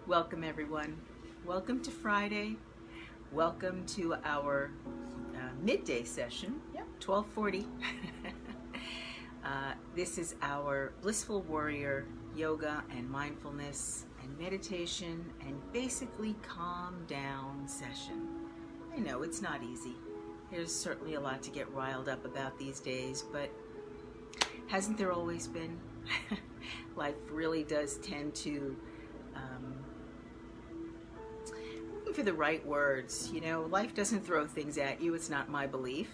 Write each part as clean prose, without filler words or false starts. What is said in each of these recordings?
Welcome everyone. Welcome to Friday. Welcome to our midday session. Yep, 12:40. This is our Blissful Warrior yoga and mindfulness and meditation and basically calm down session. I know it's not easy. There's certainly a lot to get riled up about these days, but hasn't there always been? Life really does tend to for the right words. Life doesn't throw things at you. It's not my belief.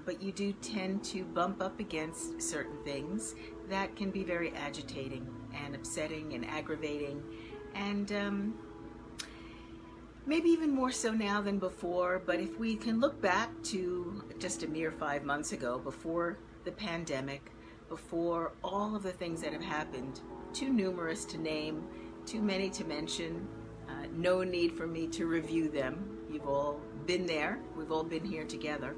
But you do tend to bump up against certain things that can be very agitating and upsetting and aggravating, and maybe even more so now than before. But if we can look back to just a mere 5 months ago, before the pandemic, before all of the things that have happened, too numerous to name, too many to mention, no need for me to review them. You've all been there. We've all been here together.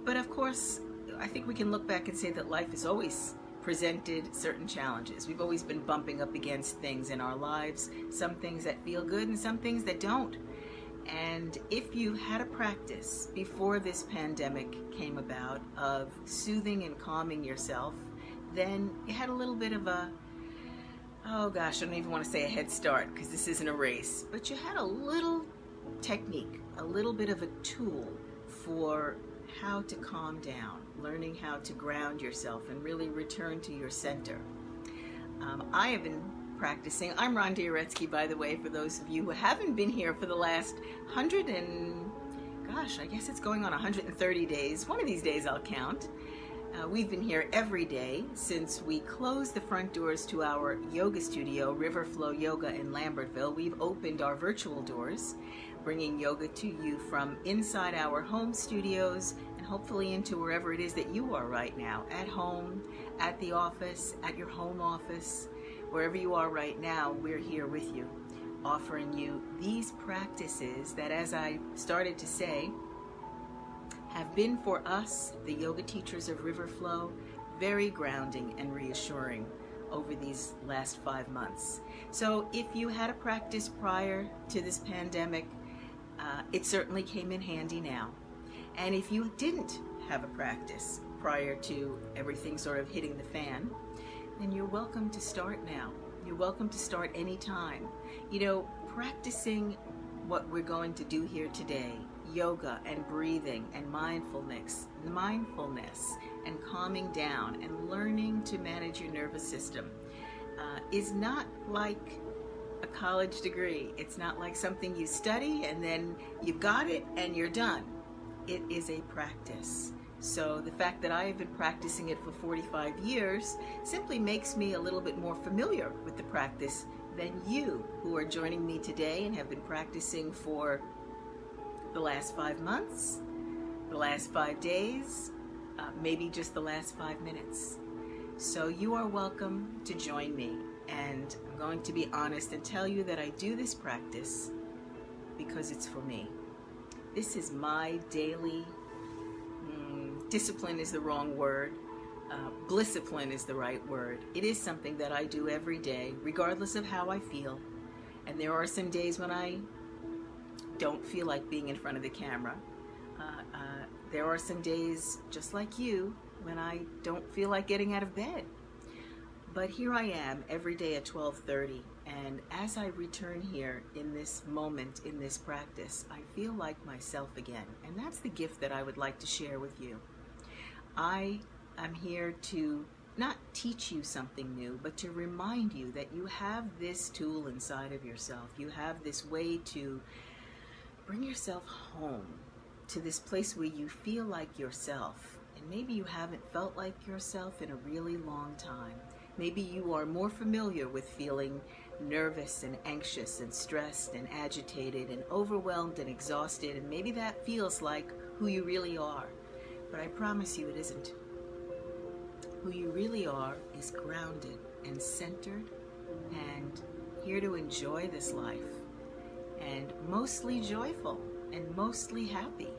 But of course, I think we can look back and say that life has always presented certain challenges. We've always been bumping up against things in our lives, some things that feel good and some things that don't. And if you had a practice before this pandemic came about of soothing and calming yourself, then you had a little bit of a, oh gosh, I don't even want to say a head start because this isn't a race, but you had a little technique, a little bit of a tool for how to calm down, learning how to ground yourself and really return to your center. I have been practicing. I'm Rhonda Uretsky, by the way, for those of you who haven't been here for the last 100 and, gosh, I guess it's going on 130 days. One of these days I'll count. We've been here every day since we closed the front doors to our yoga studio, Riverflow Yoga in Lambertville. We've opened our virtual doors, bringing yoga to you from inside our home studios and hopefully into wherever it is that you are right now, at home, at the office, at your home office, wherever you are right now. We're here with you, offering you these practices that, as I started to say, have been for us, the yoga teachers of Riverflow, very grounding and reassuring over these last 5 months. So if you had a practice prior to this pandemic, it certainly came in handy now. And if you didn't have a practice prior to everything sort of hitting the fan, then you're welcome to start now. You're welcome to start anytime. Practicing what we're going to do here today, yoga and breathing and mindfulness and calming down and learning to manage your nervous system is not like a college degree. It's not like something you study and then you've got it and you're done. It is a practice. So the fact that I have been practicing it for 45 years simply makes me a little bit more familiar with the practice than you who are joining me today and have been practicing for the last 5 months, the last 5 days, maybe just the last 5 minutes. So you are welcome to join me, and I'm going to be honest and tell you that I do this practice because it's for me. This is my daily, discipline is the wrong word, blisscipline is the right word. It is something that I do every day, regardless of how I feel. And there are some days when I don't feel like being in front of the camera. There are some days, just like you, when I don't feel like getting out of bed. But here I am every day at 12:30, and as I return here in this moment, in this practice, I feel like myself again. And that's the gift that I would like to share with you. I am here to not teach you something new, but to remind you that you have this tool inside of yourself. You have this way to bring yourself home to this place where you feel like yourself. And maybe you haven't felt like yourself in a really long time. Maybe you are more familiar with feeling nervous and anxious and stressed and agitated and overwhelmed and exhausted, and maybe that feels like who you really are. But I promise you it isn't. Who you really are is grounded and centered and here to enjoy this life, and mostly joyful and mostly happy.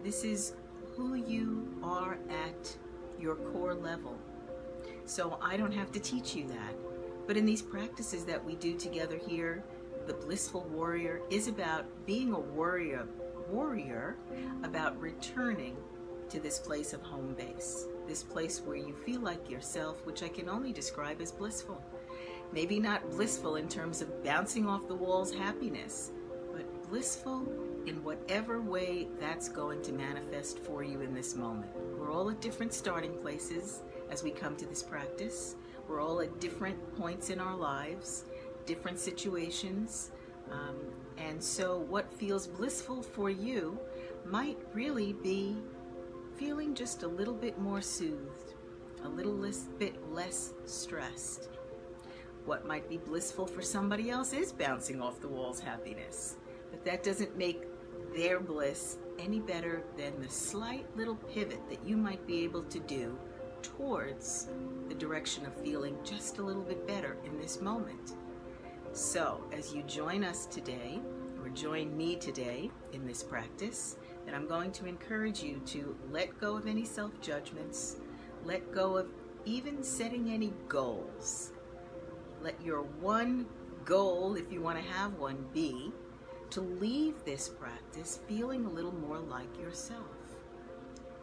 This is who you are at your core level. So I don't have to teach you that. But in these practices that we do together here, the Blissful Warrior is about being a warrior, about returning to this place of home base, this place where you feel like yourself, which I can only describe as blissful. Maybe not blissful in terms of bouncing off the walls happiness, but blissful in whatever way that's going to manifest for you in this moment. We're all at different starting places as we come to this practice. We're all at different points in our lives, different situations. And so what feels blissful for you might really be feeling just a little bit more soothed, a little bit less stressed. What might be blissful for somebody else is bouncing off the walls happiness. But that doesn't make their bliss any better than the slight little pivot that you might be able to do towards the direction of feeling just a little bit better in this moment. So, as you join us today, or join me today in this practice, then I'm going to encourage you to let go of any self-judgments, let go of even setting any goals. Let your one goal, if you want to have one, be to leave this practice feeling a little more like yourself,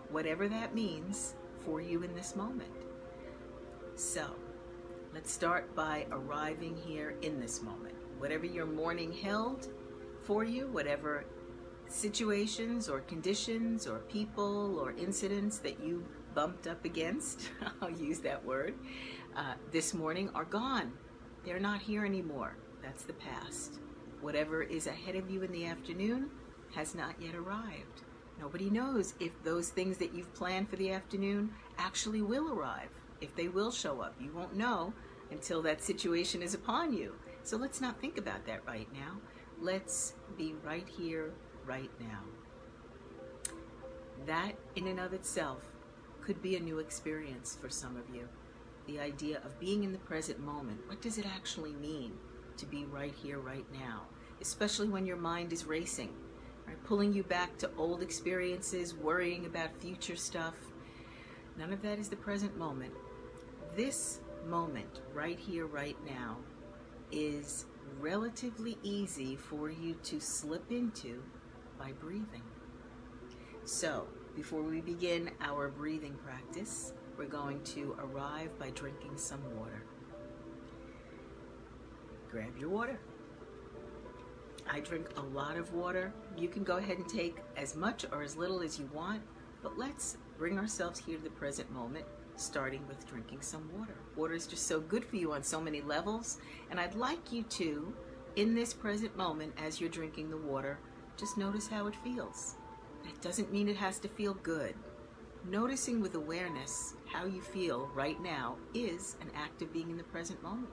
whatever that means for you in this moment. So, let's start by arriving here in this moment. Whatever your morning held for you, whatever situations or conditions or people or incidents that you bumped up against, I'll use that word, this morning are gone. They're not here anymore. That's the past. Whatever is ahead of you in the afternoon has not yet arrived. Nobody knows if those things that you've planned for the afternoon actually will arrive, if they will show up. You won't know until that situation is upon you. So let's not think about that right now. Let's be right here, right now. That in and of itself could be a new experience for some of you. The idea of being in the present moment. What does it actually mean to be right here, right now? Especially when your mind is racing, right? Pulling you back to old experiences, worrying about future stuff. None of that is the present moment. This moment, right here, right now, is relatively easy for you to slip into by breathing. So, before we begin our breathing practice, we're going to arrive by drinking some water. Grab your water. I drink a lot of water. You can go ahead and take as much or as little as you want, but let's bring ourselves here to the present moment, starting with drinking some water. Water is just so good for you on so many levels, and I'd like you to, in this present moment, as you're drinking the water, just notice how it feels. That doesn't mean it has to feel good. Noticing with awareness how you feel right now is an act of being in the present moment.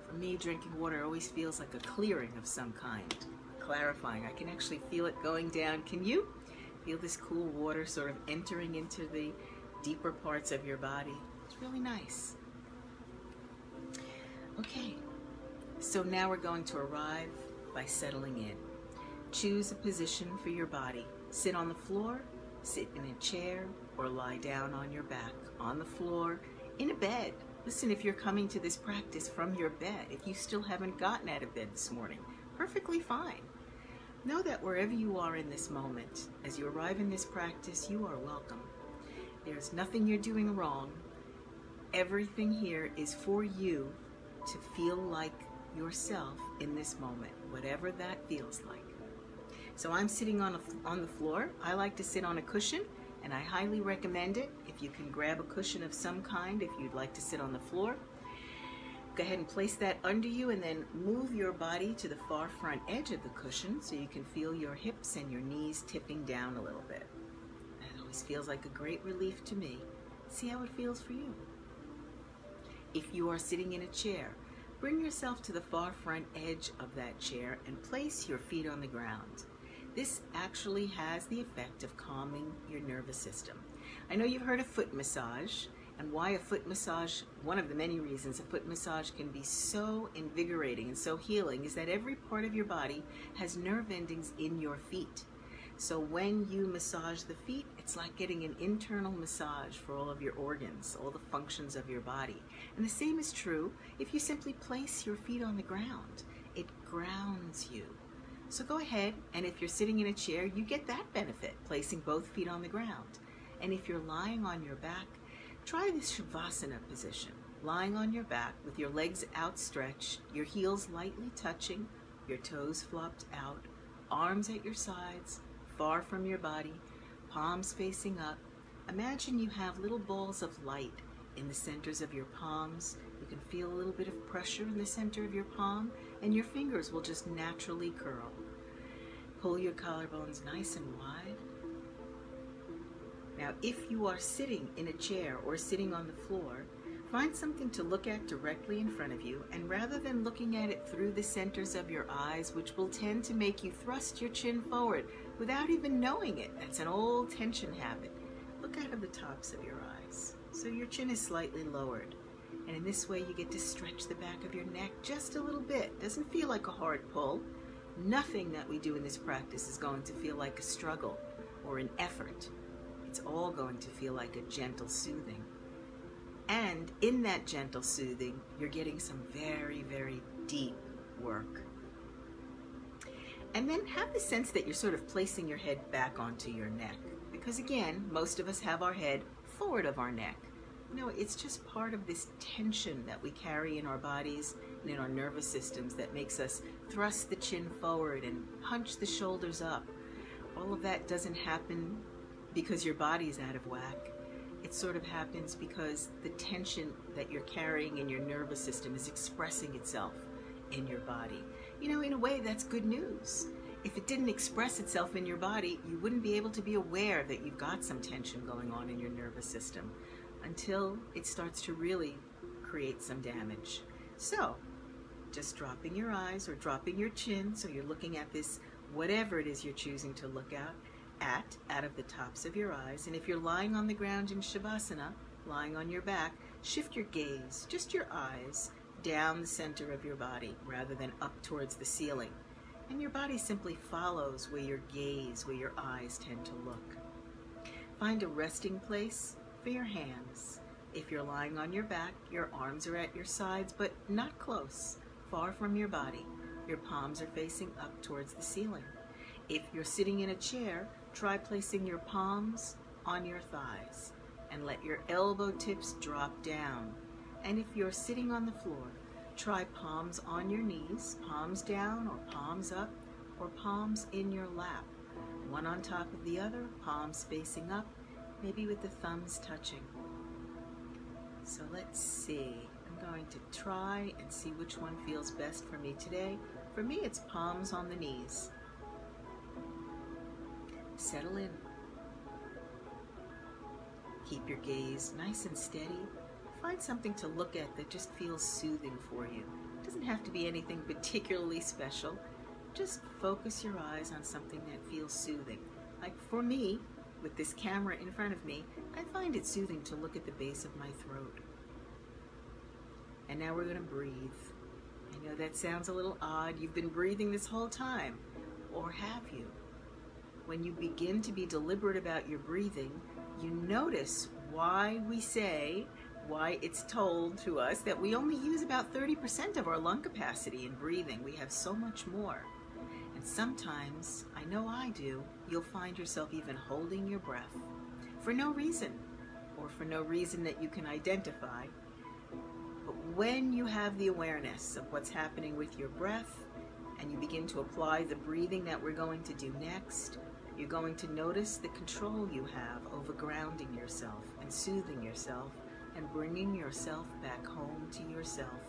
For me, drinking water always feels like a clearing of some kind, clarifying. I can actually feel it going down. Can you? Feel this cool water sort of entering into the deeper parts of your body. It's really nice. Okay, so now we're going to arrive by settling in. Choose a position for your body. Sit on the floor, sit in a chair, or lie down on your back, on the floor, in a bed. Listen, if you're coming to this practice from your bed, if you still haven't gotten out of bed this morning, perfectly fine. Know that wherever you are in this moment, as you arrive in this practice, you are welcome. There's nothing you're doing wrong. Everything here is for you to feel like yourself in this moment, whatever that feels like. So I'm sitting on the floor. I like to sit on a cushion, and I highly recommend it. If you can grab a cushion of some kind, if you'd like to sit on the floor, go ahead and place that under you, and then move your body to the far front edge of the cushion so you can feel your hips and your knees tipping down a little bit. That always feels like a great relief to me. See how it feels for you. If you are sitting in a chair, bring yourself to the far front edge of that chair and place your feet on the ground. This actually has the effect of calming your nervous system. I know you've heard of foot massage. And why a foot massage, one of the many reasons a foot massage can be so invigorating and so healing, is that every part of your body has nerve endings in your feet. So when you massage the feet, it's like getting an internal massage for all of your organs, all the functions of your body. And the same is true if you simply place your feet on the ground. It grounds you. So go ahead, and if you're sitting in a chair, you get that benefit, placing both feet on the ground. And if you're lying on your back, try this Shavasana position, lying on your back with your legs outstretched, your heels lightly touching, your toes flopped out, arms at your sides, far from your body, palms facing up. Imagine you have little balls of light in the centers of your palms. You can feel a little bit of pressure in the center of your palm, and your fingers will just naturally curl. Pull your collarbones nice and wide. Now, if you are sitting in a chair or sitting on the floor, find something to look at directly in front of you, and rather than looking at it through the centers of your eyes, which will tend to make you thrust your chin forward without even knowing it, that's an old tension habit, look out of the tops of your eyes. So your chin is slightly lowered. And in this way, you get to stretch the back of your neck just a little bit. Doesn't feel like a hard pull. Nothing that we do in this practice is going to feel like a struggle or an effort. It's all going to feel like a gentle soothing. And in that gentle soothing, you're getting some very, very deep work. And then have the sense that you're sort of placing your head back onto your neck. Because again, most of us have our head forward of our neck. No, it's just part of this tension that we carry in our bodies and in our nervous systems that makes us thrust the chin forward and hunch the shoulders up. All of that doesn't happen because your body's out of whack. It sort of happens because the tension that you're carrying in your nervous system is expressing itself in your body. You know, in a way, that's good news. If it didn't express itself in your body, you wouldn't be able to be aware that you've got some tension going on in your nervous system until it starts to really create some damage. So, just dropping your eyes or dropping your chin, so you're looking at this, whatever it is you're choosing to look out of the tops of your eyes. And if you're lying on the ground in Shavasana, lying on your back, shift your gaze, just your eyes, down the center of your body rather than up towards the ceiling. And your body simply follows where your gaze, where your eyes tend to look. Find a resting place for your hands. If you're lying on your back, your arms are at your sides, but not close, far from your body. Your palms are facing up towards the ceiling. If you're sitting in a chair, try placing your palms on your thighs and let your elbow tips drop down. And if you're sitting on the floor, try palms on your knees, palms down or palms up, or palms in your lap, one on top of the other, palms facing up, maybe with the thumbs touching. So let's see. I'm going to try and see which one feels best for me today. For me, it's palms on the knees. Settle in. Keep your gaze nice and steady. Find something to look at that just feels soothing for you. It doesn't have to be anything particularly special. Just focus your eyes on something that feels soothing. Like for me, with this camera in front of me, I find it soothing to look at the base of my throat. And now we're going to breathe. I know that sounds a little odd. You've been breathing this whole time. Or have you? When you begin to be deliberate about your breathing, you notice why it's told to us that we only use about 30% of our lung capacity in breathing. We have so much more. And sometimes, I know I do, you'll find yourself even holding your breath for no reason, or for no reason that you can identify. But when you have the awareness of what's happening with your breath, and you begin to apply the breathing that we're going to do next, you're going to notice the control you have over grounding yourself and soothing yourself and bringing yourself back home to yourself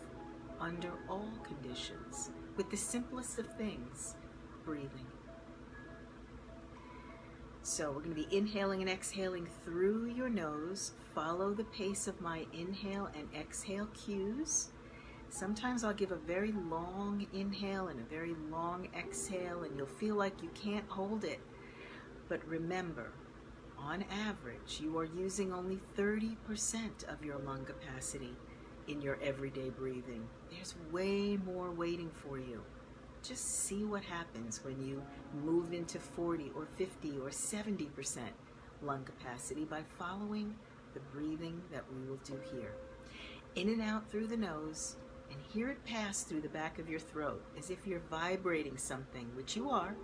under all conditions, with the simplest of things, breathing. So we're going to be inhaling and exhaling through your nose. Follow the pace of my inhale and exhale cues. Sometimes I'll give a very long inhale and a very long exhale, and you'll feel like you can't hold it. But remember, on average, you are using only 30% of your lung capacity in your everyday breathing. There's way more waiting for you. Just see what happens when you move into 40 or 50 or 70% lung capacity by following the breathing that we will do here. In and out through the nose, and hear it pass through the back of your throat as if you're vibrating something, which you are,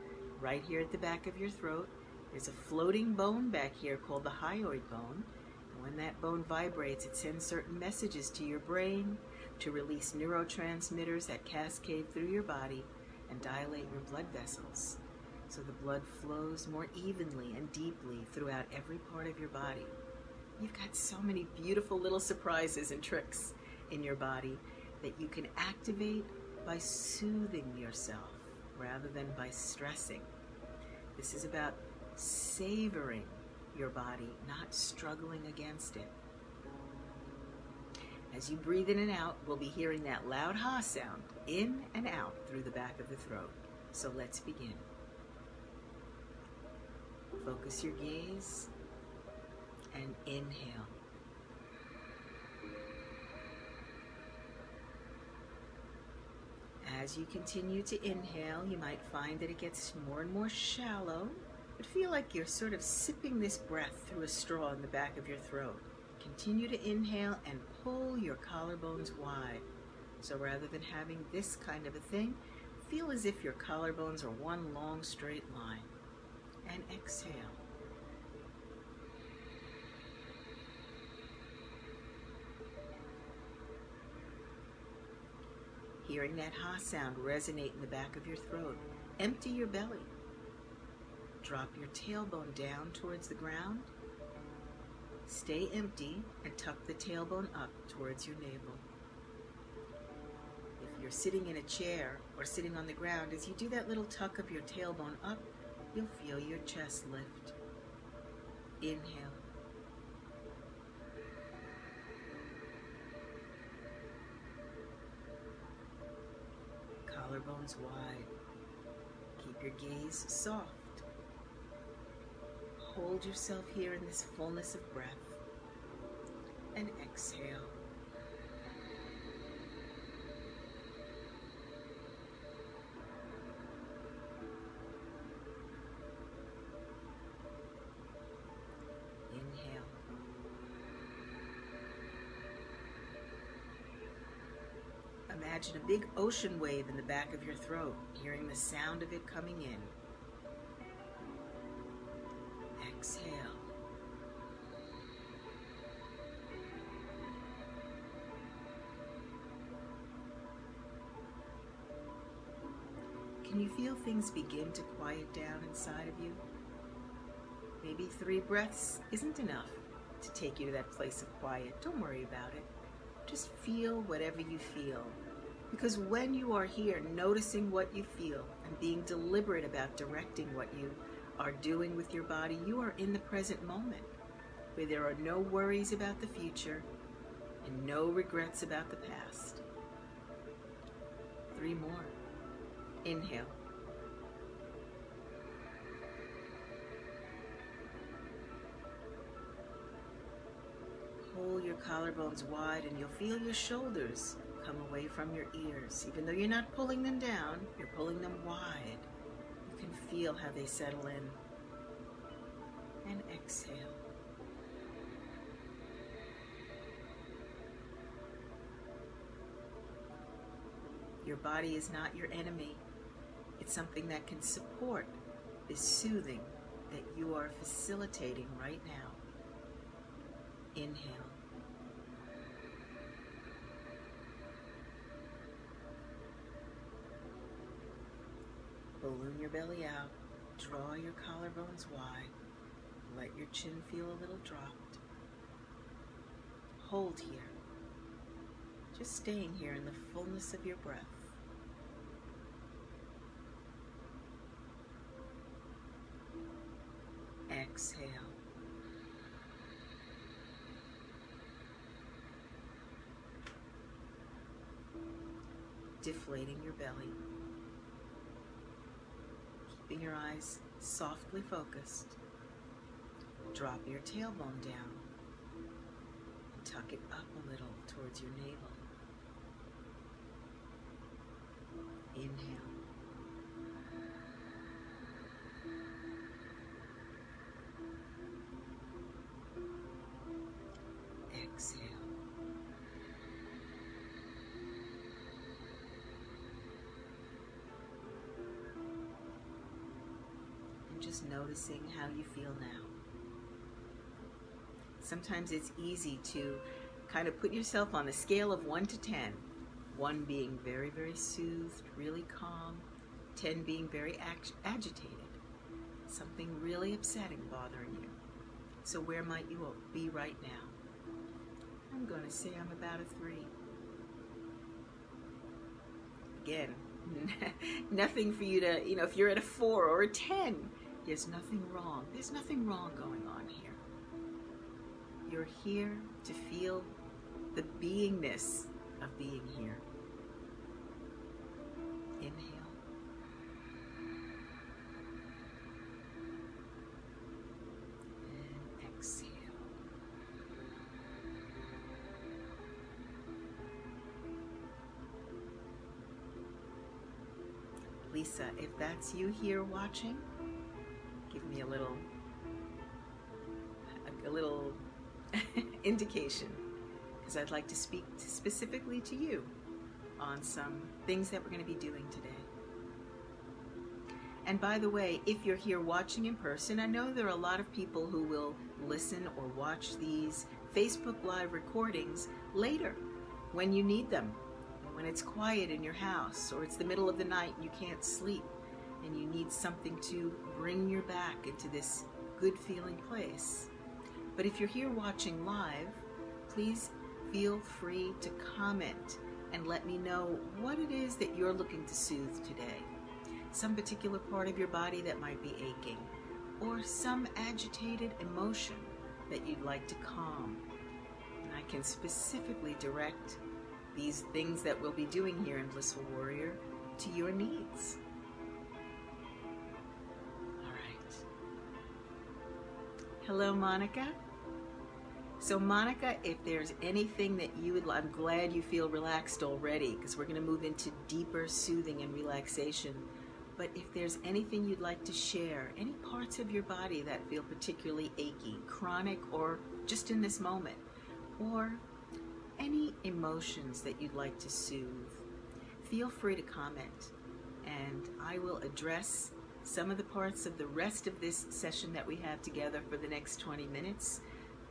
right here at the back of your throat. There's a floating bone back here called the hyoid bone. And when that bone vibrates, it sends certain messages to your brain to release neurotransmitters that cascade through your body and dilate your blood vessels, so the blood flows more evenly and deeply throughout every part of your body. You've got so many beautiful little surprises and tricks in your body that you can activate by soothing yourself rather than by stressing. This is about savoring your body, not struggling against it. As you breathe in and out, we'll be hearing that loud ha sound in and out through the back of the throat. So let's begin. Focus your gaze and inhale. As you continue to inhale, you might find that it gets more and more shallow, but feel like you're sort of sipping this breath through a straw in the back of your throat. Continue to inhale and pull your collarbones wide. So rather than having this kind of a thing, feel as if your collarbones are one long straight line. And exhale. Hearing that ha sound resonate in the back of your throat, empty your belly. Drop your tailbone down towards the ground. Stay empty and tuck the tailbone up towards your navel. If you're sitting in a chair or sitting on the ground, as you do that little tuck of your tailbone up, you'll feel your chest lift. Inhale. Collarbones wide. Keep your gaze soft. Hold yourself here in this fullness of breath. And exhale. Inhale. Imagine a big ocean wave in the back of your throat, hearing the sound of it coming in. Exhale. Can you feel things begin to quiet down inside of you? Maybe 3 breaths isn't enough to take you to that place of quiet. Don't worry about it. Just feel whatever you feel. Because when you are here, noticing what you feel and being deliberate about directing what you are doing with your body, you are in the present moment, where there are no worries about the future and no regrets about the past. 3 more. Inhale. Pull your collarbones wide and you'll feel your shoulders come away from your ears. Even though you're not pulling them down, you're pulling them wide. You can feel how they settle in. And exhale. Your body is not your enemy. It's something that can support this soothing that you are facilitating right now. Inhale. Balloon your belly out. Draw your collarbones wide. Let your chin feel a little dropped. Hold here. Just staying here in the fullness of your breath. Exhale. Deflating your belly. Keeping your eyes softly focused. Drop your tailbone down and tuck it up a little towards your navel. Inhale. Exhale. And just noticing how you feel now. Sometimes it's easy to kind of put yourself on a scale of 1 to 10. 1 being very, very soothed, really calm. 10 being very agitated. Something really upsetting bothering you. So where might you be right now? I'm going to say I'm about a 3. Again, nothing for you to, if you're at a 4 or a 10, there's nothing wrong. There's nothing wrong going on here. You're here to feel the beingness of being here. Inhale. And exhale. Lisa, if that's you here watching, give me a little indication, because I'd like to speak specifically to you on some things that we're going to be doing today. And by the way, if you're here watching in person, I know there are a lot of people who will listen or watch these Facebook Live recordings later when you need them, when it's quiet in your house or it's the middle of the night and you can't sleep and you need something to bring you back into this good feeling place. But if you're here watching live, please feel free to comment and let me know what it is that you're looking to soothe today. Some particular part of your body that might be aching, or some agitated emotion that you'd like to calm. And I can specifically direct these things that we'll be doing here in Blissful Warrior to your needs. All right. Hello, Monica. So Monica, if there's anything that you would, I'm glad you feel relaxed already, because we're going to move into deeper soothing and relaxation. But if there's anything you'd like to share, any parts of your body that feel particularly achy, chronic, or just in this moment, or any emotions that you'd like to soothe, feel free to comment, and I will address some of the parts of the rest of this session that we have together for the next 20 minutes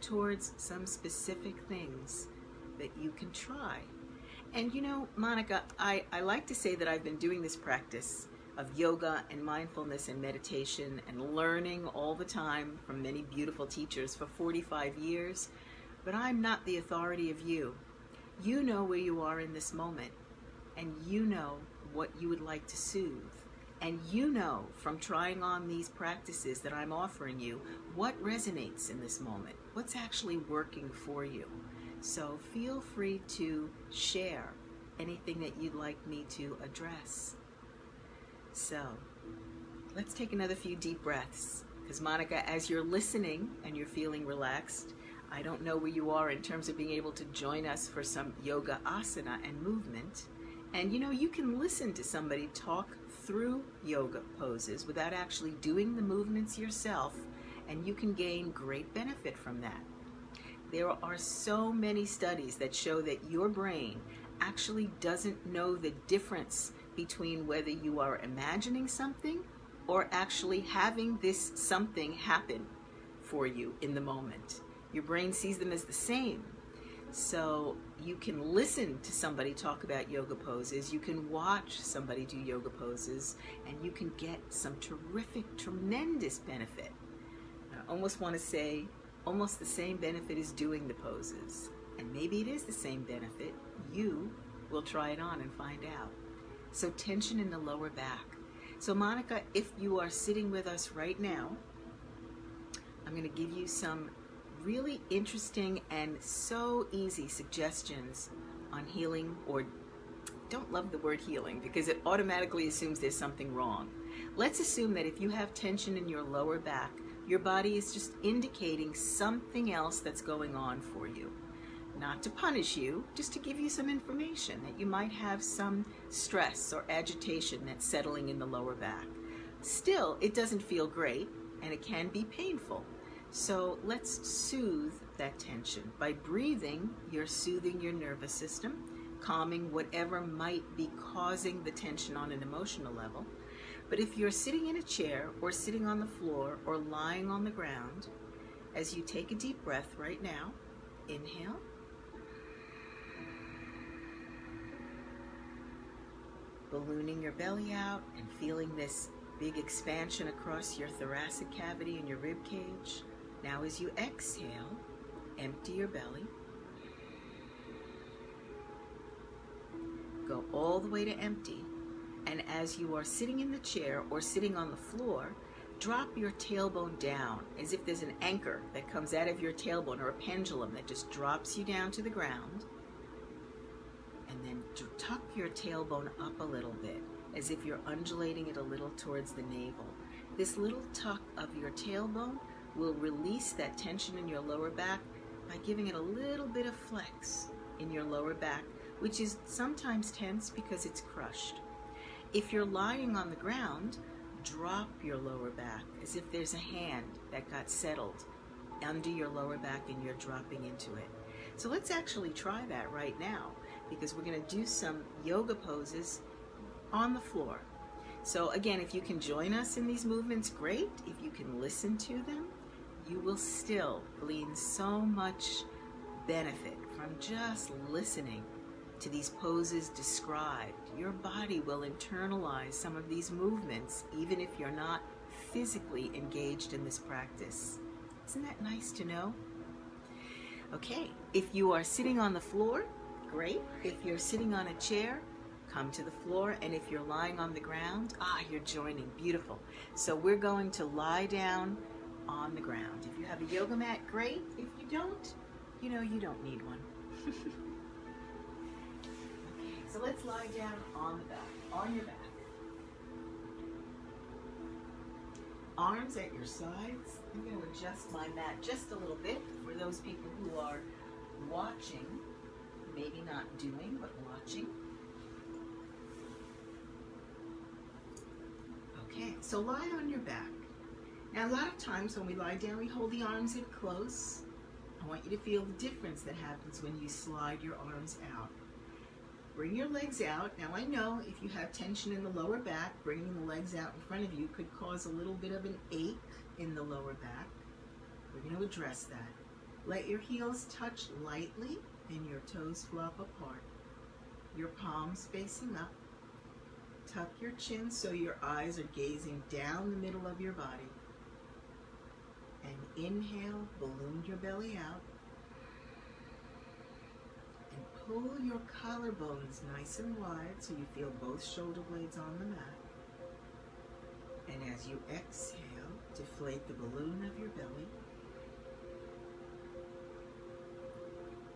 towards some specific things that you can try. And Monica, I like to say that I've been doing this practice of yoga and mindfulness and meditation and learning all the time from many beautiful teachers for 45 years, but I'm not the authority of you. You know where you are in this moment, and you know what you would like to soothe. And you know from trying on these practices that I'm offering you what resonates in this moment, what's actually working for you. So feel free to share anything that you'd like me to address. So let's take another few deep breaths, because Monica, as you're listening and you're feeling relaxed, I don't know where you are in terms of being able to join us for some yoga asana and movement. And you can listen to somebody talk through yoga poses without actually doing the movements yourself, and you can gain great benefit from that. There are so many studies that show that your brain actually doesn't know the difference between whether you are imagining something or actually having this something happen for you in the moment. Your brain sees them as the same. So you can listen to somebody talk about yoga poses, you can watch somebody do yoga poses, and you can get some terrific, tremendous benefit. I almost want to say almost the same benefit as doing the poses. And maybe it is the same benefit. You will try it on and find out. So tension in the lower back. So Monica, if you are sitting with us right now, I'm going to give you some really interesting and so easy suggestions on healing, or don't love the word healing because it automatically assumes there's something wrong. Let's assume that if you have tension in your lower back, Your body is just indicating something else that's going on for you. Not to punish you, just to give you some information that you might have some stress or agitation that's settling in the lower back. Still, it doesn't feel great and it can be painful. So let's soothe that tension. By breathing, you're soothing your nervous system, calming whatever might be causing the tension on an emotional level. But if you're sitting in a chair or sitting on the floor or lying on the ground, as you take a deep breath right now, inhale. Ballooning your belly out and feeling this big expansion across your thoracic cavity and your rib cage. Now as you exhale, empty your belly. Go all the way to empty. And as you are sitting in the chair or sitting on the floor, drop your tailbone down as if there's an anchor that comes out of your tailbone or a pendulum that just drops you down to the ground. And then tuck your tailbone up a little bit as if you're undulating it a little towards the navel. This little tuck of your tailbone will release that tension in your lower back by giving it a little bit of flex in your lower back, which is sometimes tense because it's crushed. If you're lying on the ground, drop your lower back as if there's a hand that got settled under your lower back and you're dropping into it. So let's actually try that right now, because we're going to do some yoga poses on the floor. So again, if you can join us in these movements, great. If you can listen to them, you will still glean so much benefit from just listening to these poses described. Your body will internalize some of these movements even if you're not physically engaged in this practice. Isn't that nice to know? Okay, if you are sitting on the floor, great. If you're sitting on a chair, come to the floor. And if you're lying on the ground, you're joining. Beautiful. So we're going to lie down on the ground. If you have a yoga mat, great. If you don't, you don't need one. Okay, so let's lie down on the back, on your back. Arms at your sides. I'm going to adjust my mat just a little bit for those people who are watching, maybe not doing, but watching. Okay, so lie on your back. Now, a lot of times when we lie down, we hold the arms in close. I want you to feel the difference that happens when you slide your arms out. Bring your legs out. Now, I know if you have tension in the lower back, bringing the legs out in front of you could cause a little bit of an ache in the lower back. We're going to address that. Let your heels touch lightly and your toes flop apart. Your palms facing up. Tuck your chin so your eyes are gazing down the middle of your body. And inhale, balloon your belly out. And pull your collarbones nice and wide so you feel both shoulder blades on the mat. And as you exhale, deflate the balloon of your belly.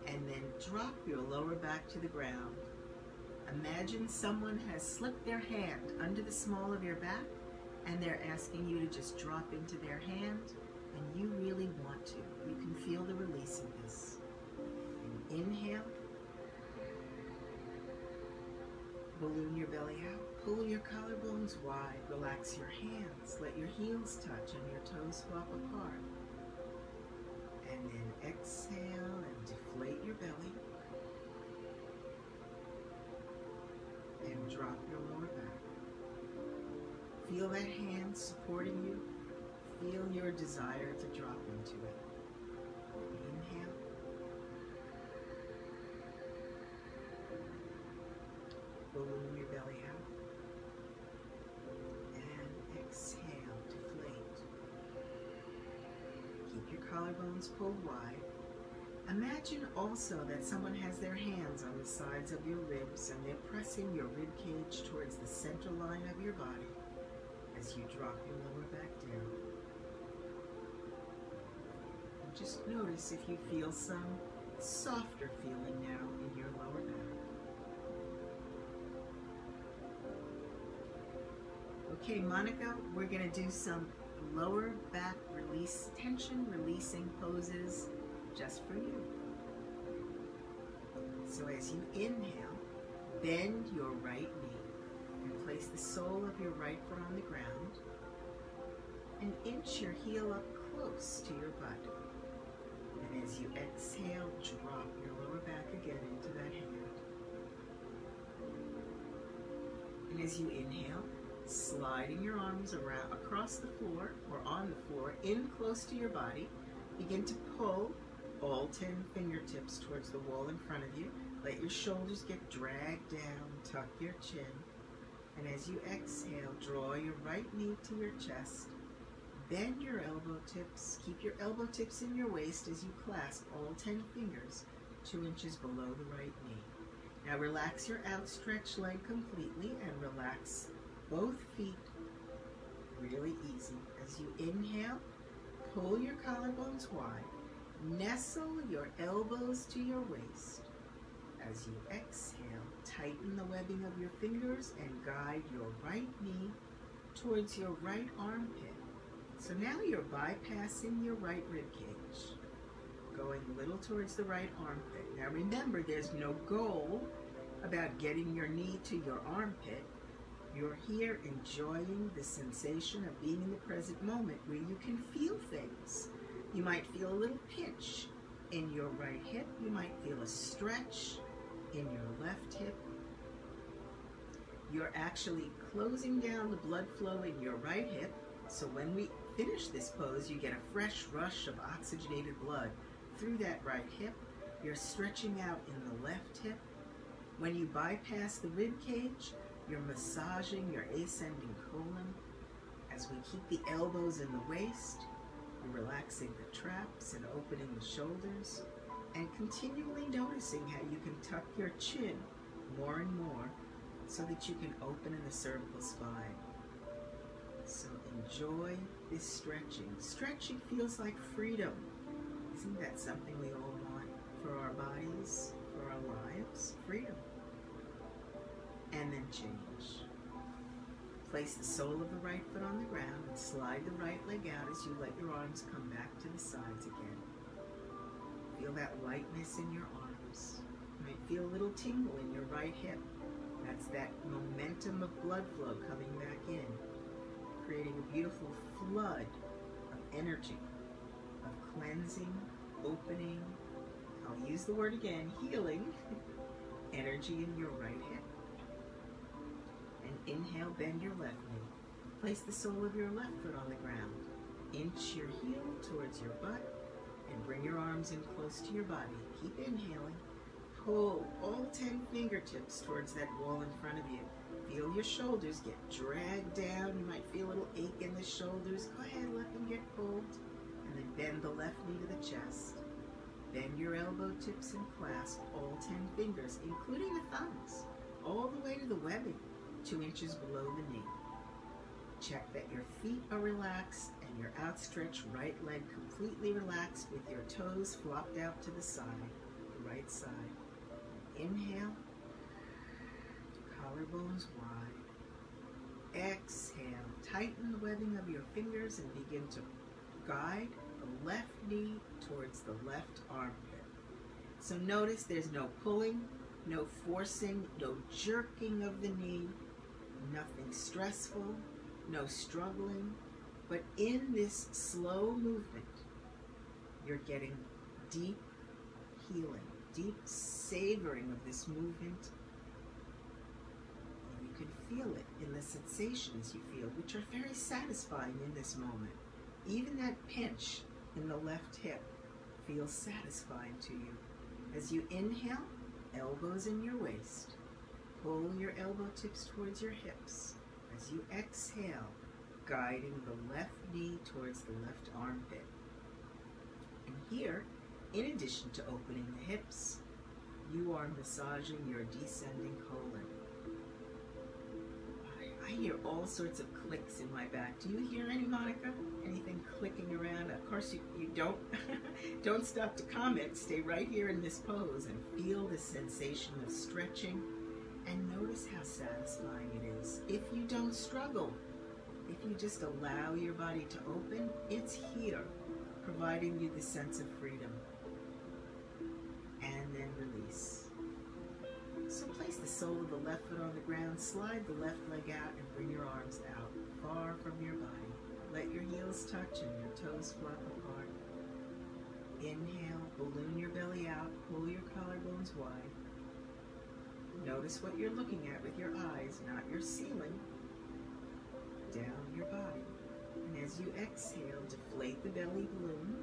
And then drop your lower back to the ground. Imagine someone has slipped their hand under the small of your back and they're asking you to just drop into their hand, and you really want to. You can feel the release of this. And inhale. Balloon your belly out. Pull your collarbones wide. Relax your hands. Let your heels touch and your toes flop apart. And then exhale and deflate your belly. And drop your lower back. Feel that hand supporting you. Feel your desire to drop into it. Inhale. Balloon your belly out. And exhale, deflate. Keep your collarbones pulled wide. Imagine also that someone has their hands on the sides of your ribs and they're pressing your rib cage towards the center line of your body as you drop your lower back down. And just notice if you feel some softer feeling now in your lower back. Okay, Monica, we're going to do some lower back release tension, releasing poses just for you. So as you inhale, bend your right knee and place the sole of your right foot on the ground and inch your heel up close to your butt. And as you exhale, drop your lower back again into that hand. And as you inhale, sliding your arms around across the floor or on the floor, in close to your body, begin to pull all 10 fingertips towards the wall in front of you. Let your shoulders get dragged down, tuck your chin. And as you exhale, draw your right knee to your chest. Bend your elbow tips. Keep your elbow tips in your waist as you clasp all 10 fingers 2 inches below the right knee. Now relax your outstretched leg completely and relax both feet really easy. As you inhale, pull your collarbones wide. Nestle your elbows to your waist. As you exhale, tighten the webbing of your fingers and guide your right knee towards your right armpit. So now you're bypassing your right rib cage, going a little towards the right armpit. Now remember, there's no goal about getting your knee to your armpit. You're here enjoying the sensation of being in the present moment where you can feel things. You might feel a little pinch in your right hip. You might feel a stretch in your left hip. You're actually closing down the blood flow in your right hip. So when we finish this pose, you get a fresh rush of oxygenated blood through that right hip. You're stretching out in the left hip. When you bypass the rib cage, you're massaging your ascending colon. As we keep the elbows in the waist, you're relaxing the traps and opening the shoulders, and continually noticing how you can tuck your chin more and more so that you can open in the cervical spine. So enjoy this stretching. Stretching feels like freedom. Isn't that something we all want for our bodies, for our lives? Freedom. And then change. Place the sole of the right foot on the ground and slide the right leg out as you let your arms come back to the sides again. Feel that lightness in your arms. You might feel a little tingle in your right hip. That's that momentum of blood flow coming back in, creating a beautiful flood of energy, of cleansing, opening, I'll use the word again, healing, energy in your right hip. And inhale, bend your left knee. Place the sole of your left foot on the ground. Inch your heel towards your butt and bring your arms in close to your body. Keep inhaling. Pull all 10 fingertips towards that wall in front of you. Feel your shoulders get dragged down. You might feel a little ache in the shoulders. Go ahead, let them get pulled. And then bend the left knee to the chest. Bend your elbow tips and clasp all 10 fingers, including the thumbs, all the way to the webbing, 2 inches below the knee. Check that your feet are relaxed and your outstretched right leg completely relaxed with your toes flopped out to the side, the right side. Inhale, collarbones wide. Exhale, tighten the webbing of your fingers and begin to guide the left knee towards the left armpit. So notice there's no pulling, no forcing, no jerking of the knee, nothing stressful, no struggling, but in this slow movement, you're getting deep healing, deep savoring of this movement. And you can feel it in the sensations you feel, which are very satisfying in this moment. Even that pinch in the left hip feels satisfying to you. As you inhale, elbows in your waist. Pull your elbow tips towards your hips. As you exhale, guiding the left knee towards the left armpit. And here, in addition to opening the hips, you are massaging your descending colon. I hear all sorts of clicks in my back. Do you hear any, Monica? Anything clicking around? Of course, you don't. Don't stop to comment. Stay right here in this pose and feel the sensation of stretching. And notice how satisfying it is. If you don't struggle, If you just allow your body to open, it's here, providing you the sense of freedom. And then release. So place the sole of the left foot on the ground, slide the left leg out, and bring your arms out, far from your body. Let your heels touch and your toes flap apart. Inhale, balloon your belly out, pull your collarbones wide. Notice what you're looking at with your eyes, not your ceiling. Down your body. And as you exhale, deflate the belly balloon.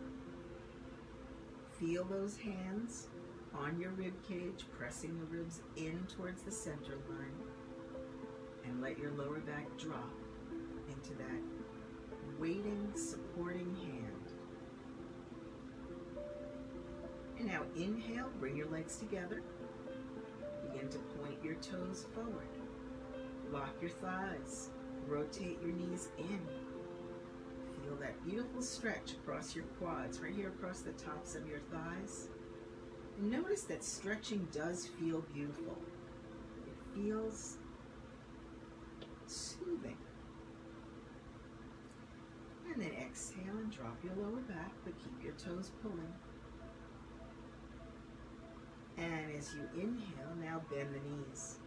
Feel those hands on your rib cage, pressing the ribs in towards the center line. And let your lower back drop into that waiting, supporting hand. And now inhale, bring your legs together. Begin to point your toes forward. Lock your thighs. Rotate your knees in. Feel that beautiful stretch across your quads, right here across the tops of your thighs. And notice that stretching does feel beautiful. It feels soothing. And then exhale and drop your lower back, but keep your toes pulling. And as you inhale, now bend the knees.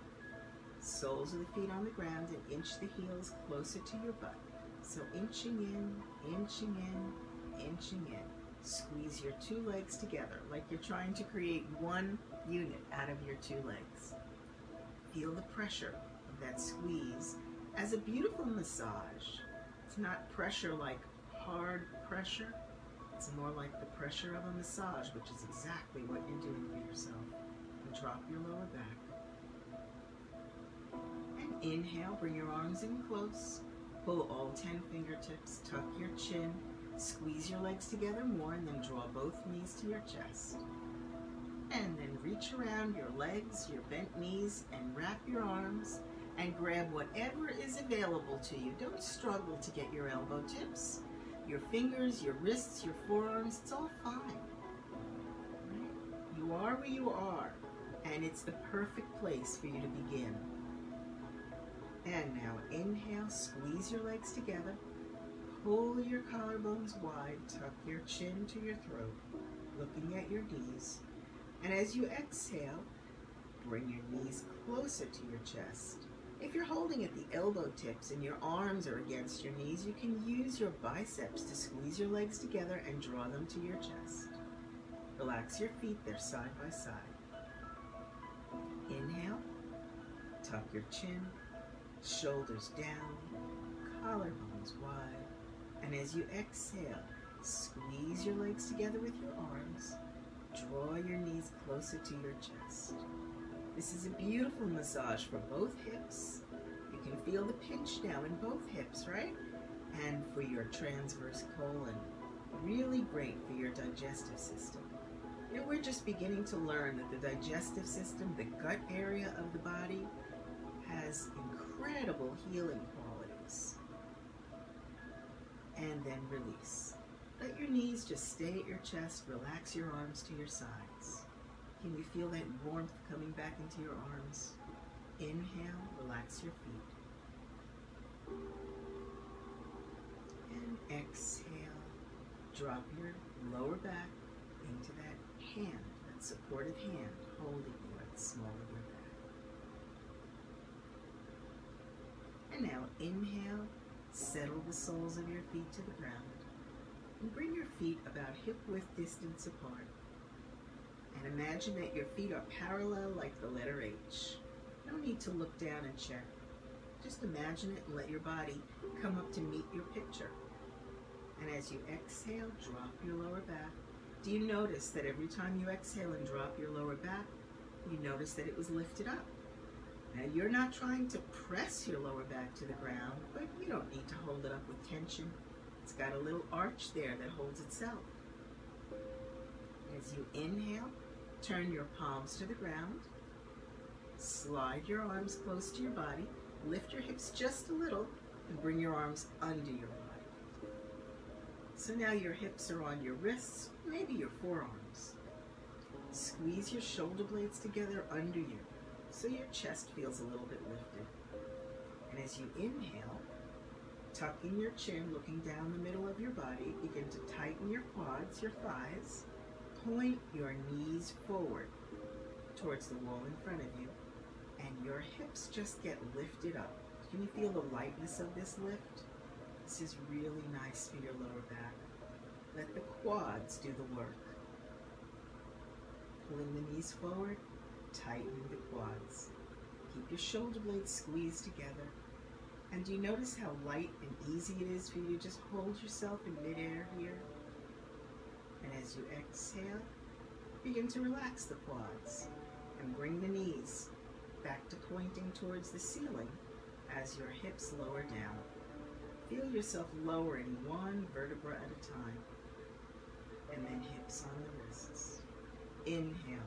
Soles of the feet on the ground and inch the heels closer to your butt. So inching in, inching in, inching in. Squeeze your two legs together like you're trying to create one unit out of your two legs. Feel the pressure of that squeeze as a beautiful massage. It's not pressure like hard pressure. It's more like the pressure of a massage, which is exactly what you're doing for yourself. And drop your lower back. And inhale, bring your arms in close. Pull all 10 fingertips, tuck your chin, squeeze your legs together more, and then draw both knees to your chest. And then reach around your legs, your bent knees, and wrap your arms and grab whatever is available to you. Don't struggle to get your elbow tips, your fingers, your wrists, your forearms. It's all fine. Right? You are where you are, and it's the perfect place for you to begin. And now inhale, squeeze your legs together, pull your collarbones wide, tuck your chin to your throat, looking at your knees. And as you exhale, bring your knees closer to your chest. If you're holding at the elbow tips and your arms are against your knees, you can use your biceps to squeeze your legs together and draw them to your chest. Relax your feet, they're side by side. Inhale, tuck your chin, shoulders down, collarbones wide. And as you exhale, squeeze your legs together with your arms. Draw your knees closer to your chest. This is a beautiful massage for both hips. You can feel the pinch now in both hips, right? And for your transverse colon. Really great for your digestive system. You know, we're just beginning to learn that the digestive system, the gut area of the body, has incredible healing qualities. And then release. Let your knees just stay at your chest. Relax your arms to your sides. Can you feel that warmth coming back into your arms? Inhale, relax your feet. And exhale, drop your lower back into that hand, that supported hand holding you at the small of your back. And now inhale, settle the soles of your feet to the ground. And bring your feet about hip-width distance apart. And imagine that your feet are parallel like the letter H. No need to look down and check. Just imagine it and let your body come up to meet your picture. And as you exhale, drop your lower back. Do you notice that every time you exhale and drop your lower back, you notice that it was lifted up? Now you're not trying to press your lower back to the ground, but you don't need to hold it up with tension. It's got a little arch there that holds itself. As you inhale, turn your palms to the ground. Slide your arms close to your body. Lift your hips just a little and bring your arms under your body. So now your hips are on your wrists, maybe your forearms. Squeeze your shoulder blades together under you so your chest feels a little bit lifted. And as you inhale, Tucking your chin, looking down the middle of your body. Begin to tighten your quads, your thighs. Point your knees forward towards the wall in front of you, and your hips just get lifted up. Can you feel the lightness of this lift? This is really nice for your lower back. Let the quads do the work. Pulling the knees forward, tightening the quads. Keep your shoulder blades squeezed together. And do you notice how light and easy it is for you to just hold yourself in midair here? And as you exhale, begin to relax the quads and bring the knees back to pointing towards the ceiling as your hips lower down. Feel yourself lowering one vertebra at a time, and then hips on the wrists. Inhale,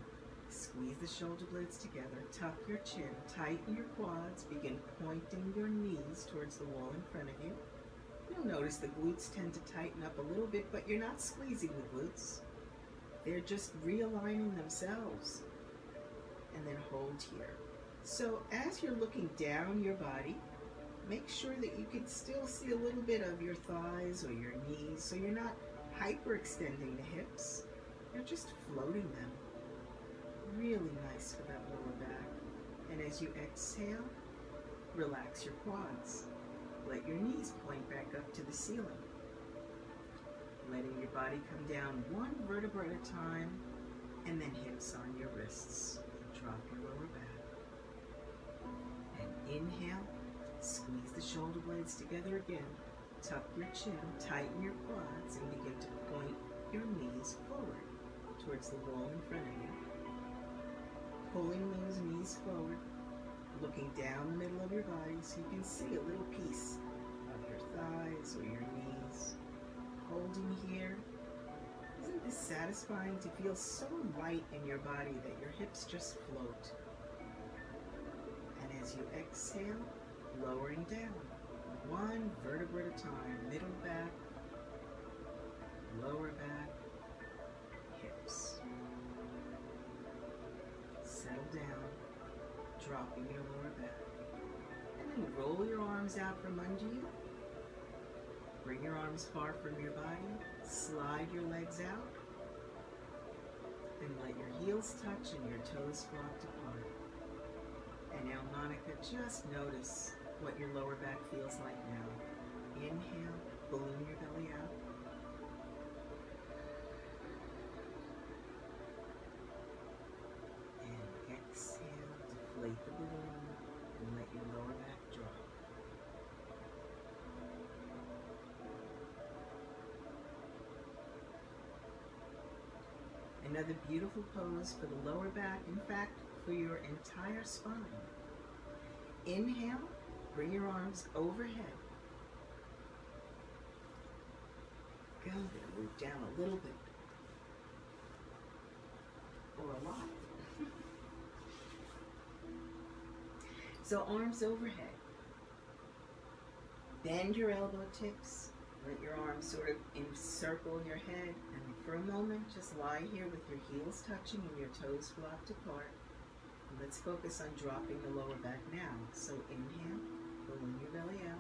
squeeze the shoulder blades together, tuck your chin, tighten your quads, begin pointing your knees towards the wall in front of you. You'll notice the glutes tend to tighten up a little bit, but you're not squeezing the glutes. They're just realigning themselves. And then hold here. So as you're looking down your body, make sure that you can still see a little bit of your thighs or your knees, so you're not hyperextending the hips. You're just floating them. Really nice for that lower back. And as you exhale, relax your quads. Let your knees point back up to the ceiling. Letting your body come down one vertebra at a time, and then hips on your wrists. Drop your lower back. And inhale, squeeze the shoulder blades together again. Tuck your chin, tighten your quads, and begin to point your knees forward towards the wall in front of you. Pulling those knees forward, looking down the middle of your body so you can see a little piece of your thighs or your knees. Holding here. Isn't this satisfying to feel so light in your body that your hips just float? And as you exhale, lowering down, one vertebra at a time, middle back, lower back, hips. Settle down, dropping your lower back. And then roll your arms out from under you. Bring your arms far from your body. Slide your legs out. And let your heels touch and your toes flopped apart. And now, Monica, just notice what your lower back feels like now. Inhale, balloon your belly out. And exhale, deflate the balloon and let your lower back drop. Another beautiful pose for the lower back, in fact, for your entire spine. Inhale, bring your arms overhead. Go there, move down a little bit. Or a lot. So arms overhead. Bend your elbow tips. Let your arms sort of encircle your head, and for a moment, just lie here with your heels touching and your toes flopped apart. And let's focus on dropping the lower back now. So inhale, balloon your belly out.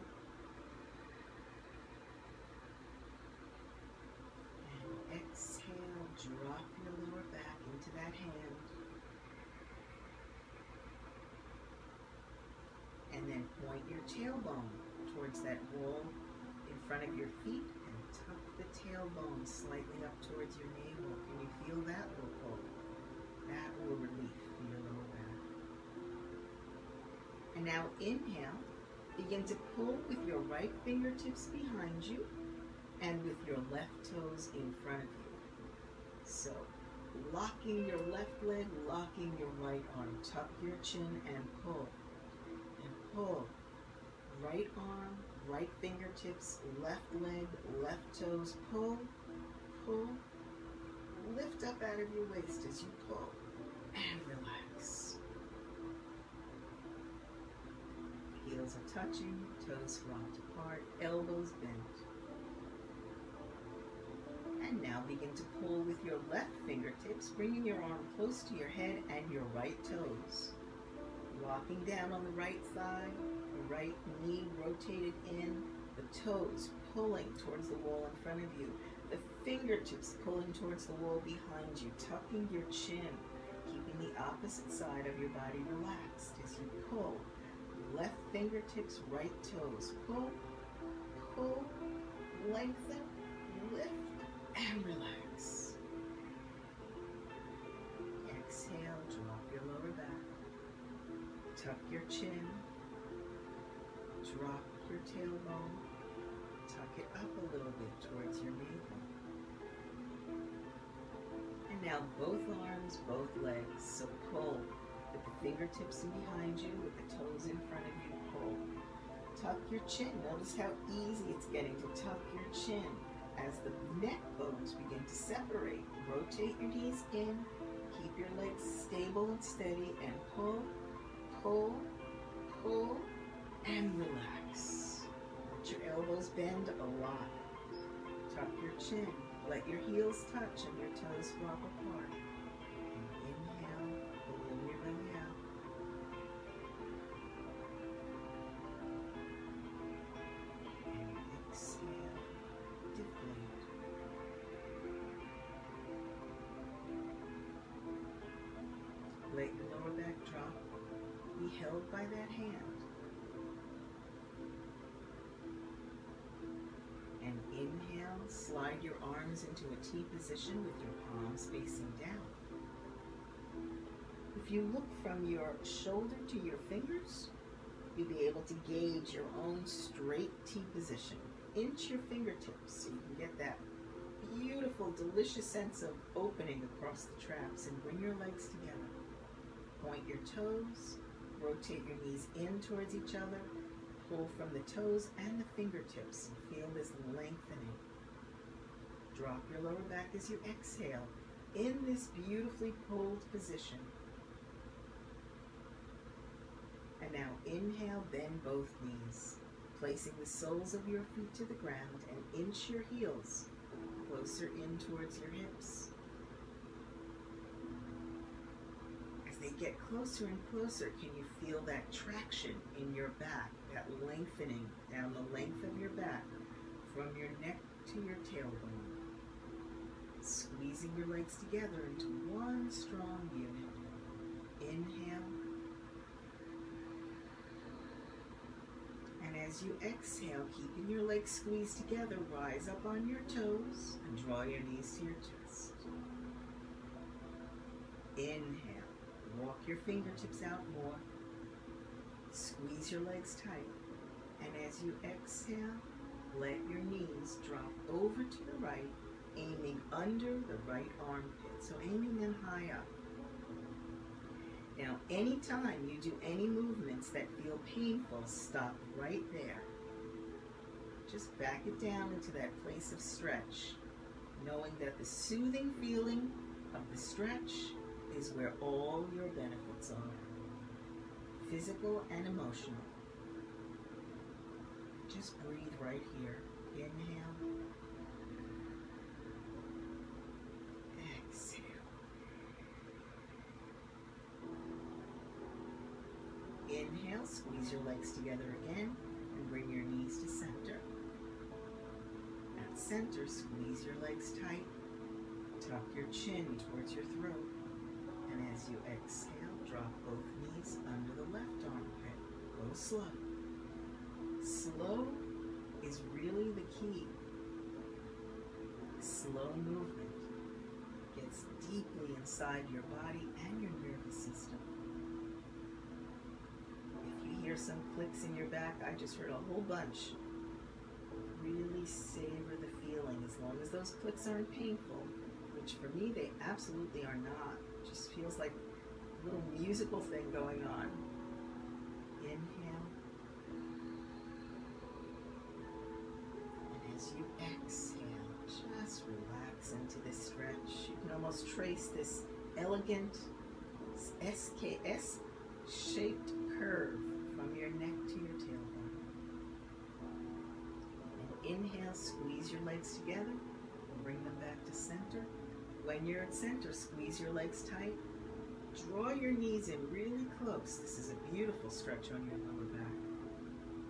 And exhale, drop your lower back into that hand. And then point your tailbone towards that wall in front of your feet and tuck the tailbone slightly up towards your navel. Can you feel that little pull? That will relief for your lower back. And now inhale, begin to pull with your right fingertips behind you and with your left toes in front of you. So locking your left leg, locking your right arm. Tuck your chin and pull. And pull. Right arm, right fingertips, left leg, left toes, pull, pull, lift up out of your waist as you pull, and relax. Heels are touching, toes flopped apart, elbows bent. And now begin to pull with your left fingertips, bringing your arm close to your head and your right toes. Locking down on the right thigh, the right knee rotated in, The toes pulling towards the wall in front of you. The fingertips pulling towards the wall behind you, tucking your chin, keeping the opposite side of your body relaxed as you pull. Left fingertips, right toes. Pull, pull, lengthen, lift, and relax. Exhale, drop your lower back. Tuck your chin. Drop your tailbone. Tuck it up a little bit towards your navel. And now both arms, both legs. So pull with the fingertips in behind you, with the toes in front of you. Pull. Tuck your chin. Notice how easy it's getting to tuck your chin as the neck bones begin to separate. Rotate your knees in. Keep your legs stable and steady, and pull, pull, pull, and relax. Let your elbows bend a lot. Tuck your chin. Let your heels touch and your toes flop apart. And inhale, balloon your belly out. And exhale, deflate. Let your lower back drop. Be held by that hand. And inhale, slide your arms into a T position with your palms facing down. If you look from your shoulder to your fingers, you'll be able to gauge your own straight T position. Inch your fingertips so you can get that beautiful, delicious sense of opening across the traps, and bring your legs together. Point your toes, rotate your knees in towards each other. Pull from the toes and the fingertips and feel this lengthening. Drop your lower back as you exhale in this beautifully pulled position. And now inhale, bend both knees, placing the soles of your feet to the ground, and inch your heels closer in towards your hips. As they get closer and closer, can you feel that traction in your back, that lengthening down the length of your back from your neck to your tailbone? Squeezing your legs together into one strong unit. Inhale. And as you exhale, keeping your legs squeezed together, rise up on your toes and draw your knees to your chest. Inhale. Walk your fingertips out more. Squeeze your legs tight. And as you exhale, let your knees drop over to the right, aiming under the right armpit. So aiming them high up. Now, anytime you do any movements that feel painful, stop right there. Just back it down into that place of stretch, knowing that the soothing feeling of the stretch is where all your benefits are, physical and emotional. Just breathe right here. Inhale. Exhale. Inhale, squeeze your legs together again and bring your knees to center. At center, squeeze your legs tight. Tuck your chin towards your throat. And as you exhale, drop both knees under the left armpit. Go slow. Slow is really the key. Slow movement gets deeply inside your body and your nervous system. If you hear some clicks in your back, I just heard a whole bunch. Really savor the feeling, as long as those clicks aren't painful, which for me they absolutely are not. It just feels like a little musical thing going on. Inhale. And as you exhale, just relax into this stretch. You can almost trace this elegant SKS-shaped curve from your neck to your tailbone. And inhale, squeeze your legs together and bring them back to center. When you're at center, squeeze your legs tight. Draw your knees in really close. This is a beautiful stretch on your lower back.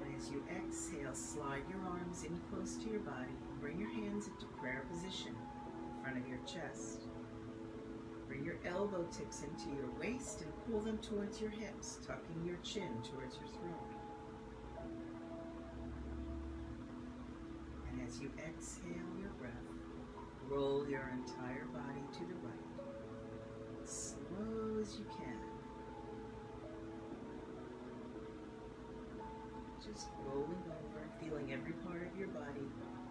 And as As you exhale, slide your arms in close to your body and bring your hands into prayer position in front of your chest. Bring your elbow tips into your waist and pull them towards your hips, tucking your chin towards your throat. And as you exhale your breath, roll your entire body to the right, as slow as you can. Just rolling over, feeling every part of your body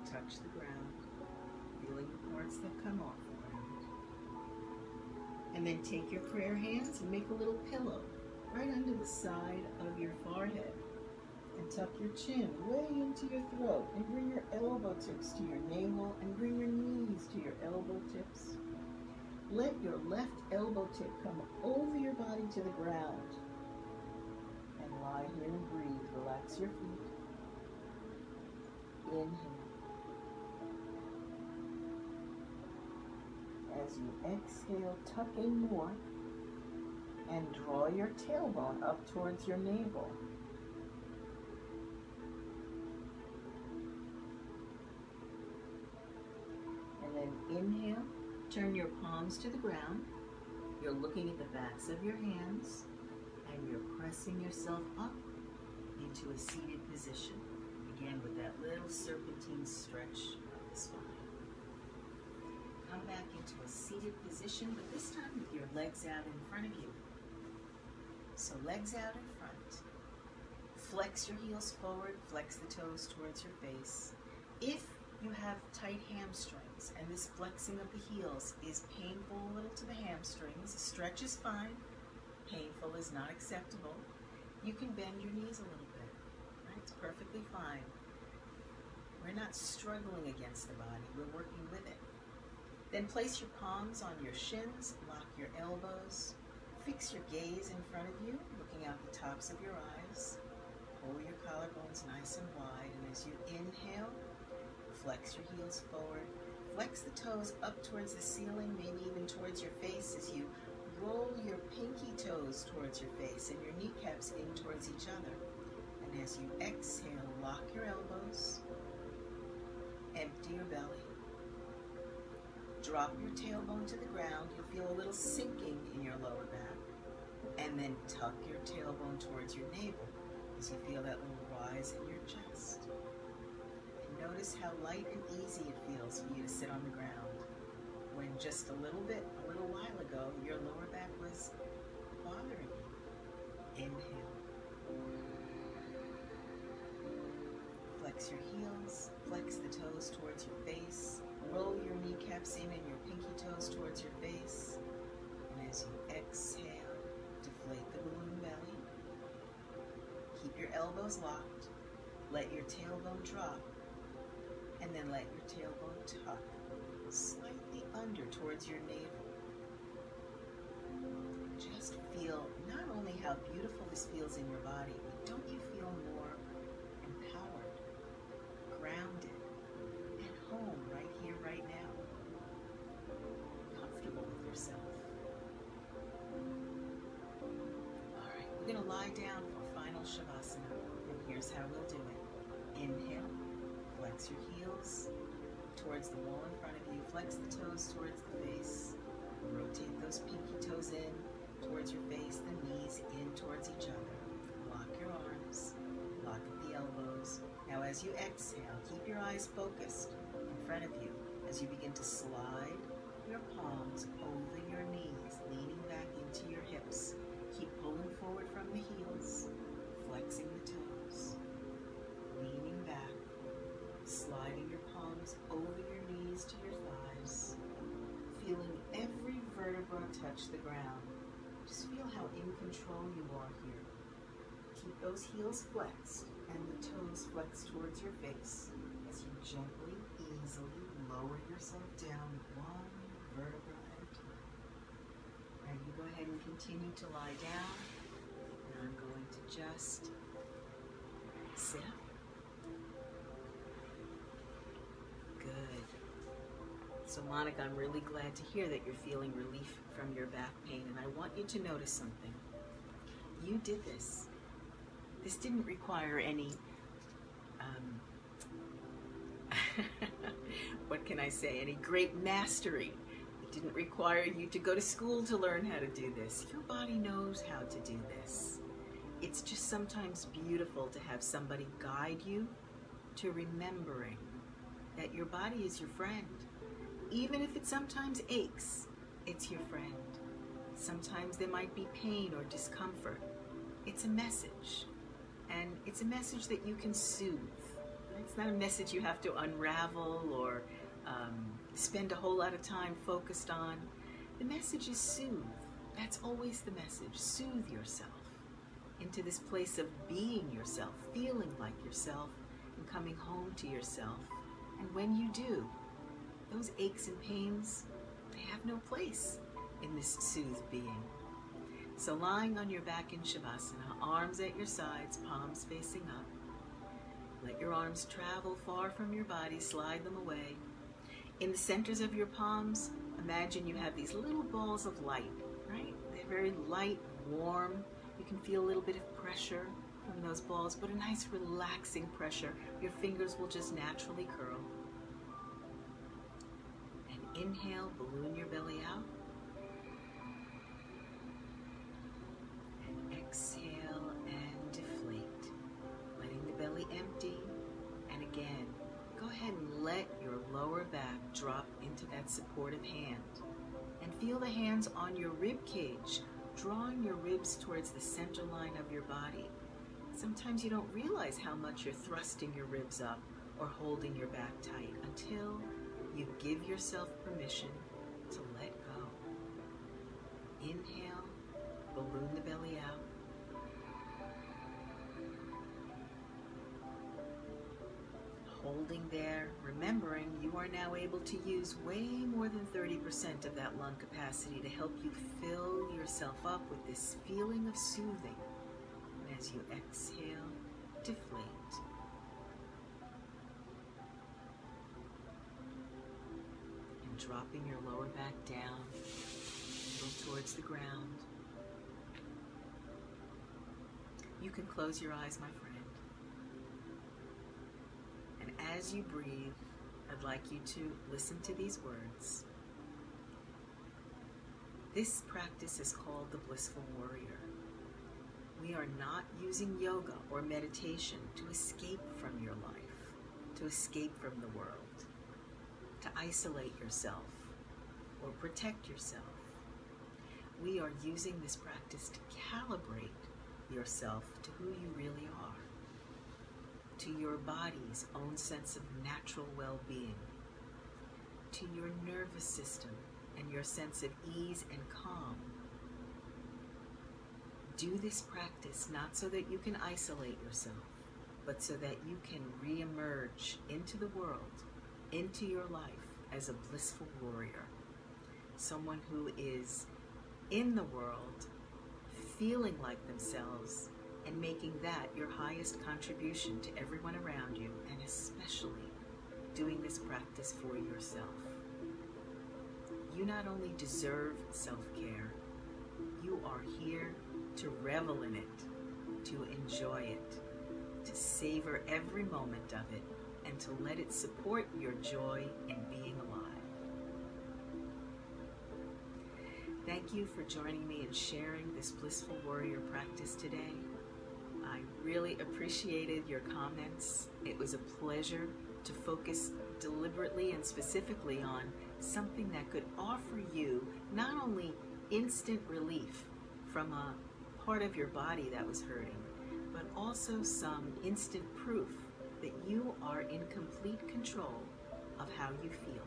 touch the ground, feeling the parts that come off the ground. And then take your prayer hands and make a little pillow right under the side of your forehead. And tuck your chin way into your throat and bring your elbow tips to your navel and bring your knees to your elbow tips. Let your left elbow tip come over your body to the ground. And lie here and breathe. Relax your feet. Inhale. As you exhale, tuck in more and draw your tailbone up towards your navel. And then inhale, turn your palms to the ground. You're looking at the backs of your hands and you're pressing yourself up into a seated position. Again, with that little serpentine stretch of the spine. Come back into a seated position, but this time with your legs out in front of you. So legs out in front. Flex your heels forward, flex the toes towards your face. If you have tight hamstrings and this flexing of the heels is painful a little to the hamstrings, stretch is fine. Painful is not acceptable. You can bend your knees a little bit. Right? It's perfectly fine. We're not struggling against the body. We're working with it. Then place your palms on your shins, lock your elbows, fix your gaze in front of you, looking out the tops of your eyes. Pull your collarbones nice and wide, and as you inhale, flex your heels forward. Flex the toes up towards the ceiling, maybe even towards your face as you roll your pinky toes towards your face and your kneecaps in towards each other. And as you exhale, lock your elbows, empty your belly. Drop your tailbone to the ground. You'll feel a little sinking in your lower back. And then tuck your tailbone towards your navel as you feel that little rise in your chest. And notice how light and easy it feels for you to sit on the ground when just a little while ago, your lower back was bothering you. Inhale. Flex your heels, flex the toes towards your face. Roll your kneecaps in and your pinky toes towards your face. And as you exhale, deflate the balloon belly. Keep your elbows locked. Let your tailbone drop. And then let your tailbone tuck slightly under towards your navel. Just feel not only how beautiful this feels in your body, but don't you feel more empowered, grounded, at home right here, right now, comfortable with yourself. All right, we're going to lie down for final Shavasana, and here's how we'll do it. Inhale, flex your heels towards the wall in front of you, flex the toes towards the face, rotate those pinky toes in towards your face, the knees in towards each other. Lock your arms, lock at the elbows. Now as you exhale, keep your eyes focused in front of you as you begin to slide your palms over your knees, leaning back into your hips. Keep pulling forward from the heels, flexing the toes, leaning back, sliding your palms over your knees to your thighs, feeling every vertebra touch the ground. Just feel how in control you are here. Keep those heels flexed and the toes flexed towards your face as you gently, easily lower yourself down one vertebra at a time. Now you go ahead and continue to lie down, and I'm going to just sit up. Good. So Monica, I'm really glad to hear that you're feeling relief from your back pain, and I want you to notice something. You did this. This didn't require any What can I say? Any great mastery. It didn't require you to go to school to learn how to do this. Your body knows how to do this. It's just sometimes beautiful to have somebody guide you to remembering that your body is your friend. Even if it sometimes aches, it's your friend. Sometimes there might be pain or discomfort. It's a message. And it's a message that you can soothe. It's not a message you have to unravel or spend a whole lot of time focused on. The message is soothe. That's always the message. Soothe yourself into this place of being yourself, feeling like yourself, and coming home to yourself. And when you do, those aches and pains, they have no place in this soothed being. So lying on your back in Shavasana, arms at your sides, palms facing up. Let your arms travel far from your body, slide them away. In the centers of your palms, imagine you have these little balls of light, right? They're very light, warm. You can feel a little bit of pressure from those balls, but a nice relaxing pressure. Your fingers will just naturally curl. And inhale, balloon your belly out. And exhale and deflate, letting the belly empty. And again, go ahead and let your lower back drop into that supportive hand. And feel the hands on your rib cage, drawing your ribs towards the center line of your body. Sometimes you don't realize how much you're thrusting your ribs up or holding your back tight until you give yourself permission to let go. Inhale, balloon the belly out. Holding there, remembering you are now able to use way more than 30% of that lung capacity to help you fill yourself up with this feeling of soothing. And as you exhale, deflate. And dropping your lower back down, a little towards the ground. You can close your eyes, my friend. And as you breathe, I'd like you to listen to these words. This practice is called the Blissful Warrior. We are not using yoga or meditation to escape from your life, to escape from the world, to isolate yourself or protect yourself. We are using this practice to calibrate yourself to who you really are, to your body's own sense of natural well-being, to your nervous system and your sense of ease and calm. Do this practice not so that you can isolate yourself, but so that you can re-emerge into the world, into your life as a blissful warrior, someone who is in the world, feeling like themselves, and making that your highest contribution to everyone around you, and especially doing this practice for yourself. You not only deserve self-care, you are here to revel in it, to enjoy it, to savor every moment of it, and to let it support your joy in being alive. Thank you for joining me in sharing this Blissful Warrior practice today. I really appreciated your comments. It was a pleasure to focus deliberately and specifically on something that could offer you not only instant relief from a part of your body that was hurting, but also some instant proof that you are in complete control of how you feel,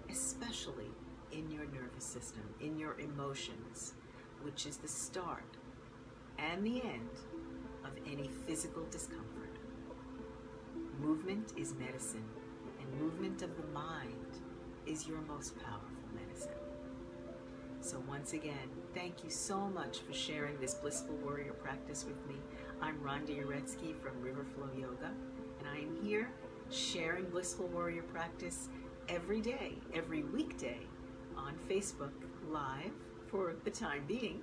especially in your nervous system, in your emotions, which is the start and the end of any physical discomfort. Movement is medicine, and movement of the mind is your most powerful medicine. So once again, thank you so much for sharing this Blissful Warrior practice with me. I'm Rhonda Uretsky from Riverflow Yoga, and I am here sharing Blissful Warrior practice every day, every weekday on Facebook Live for the time being.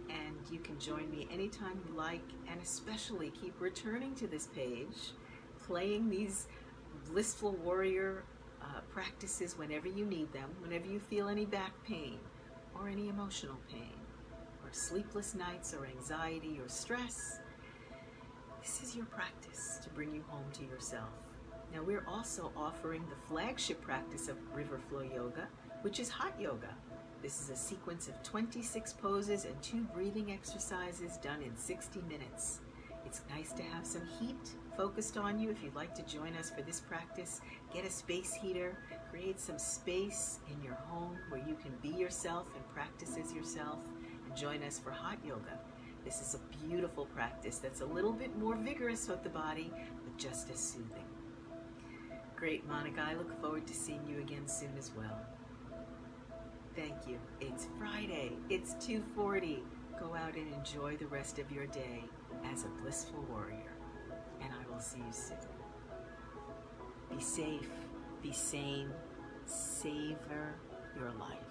And you can join me anytime you like, and especially keep returning to this page, playing these Blissful Warrior practices whenever you need them, whenever you feel any back pain or any emotional pain or sleepless nights or anxiety or stress. This is your practice to bring you home to yourself. Now we're also offering the flagship practice of River Flow Yoga, which is hot yoga. This is a sequence of 26 poses and 2 breathing exercises done in 60 minutes. It's nice to have some heat focused on you. If you'd like to join us for this practice, get a space heater, create some space in your home where you can be yourself and practice as yourself, and join us for hot yoga. This is a beautiful practice that's a little bit more vigorous with the body, but just as soothing. Great, Monica. I look forward to seeing you again soon as well. Thank you. It's Friday. It's 2:40. Go out and enjoy the rest of your day as a blissful warrior. And I will see you soon. Be safe, be sane, savor your life.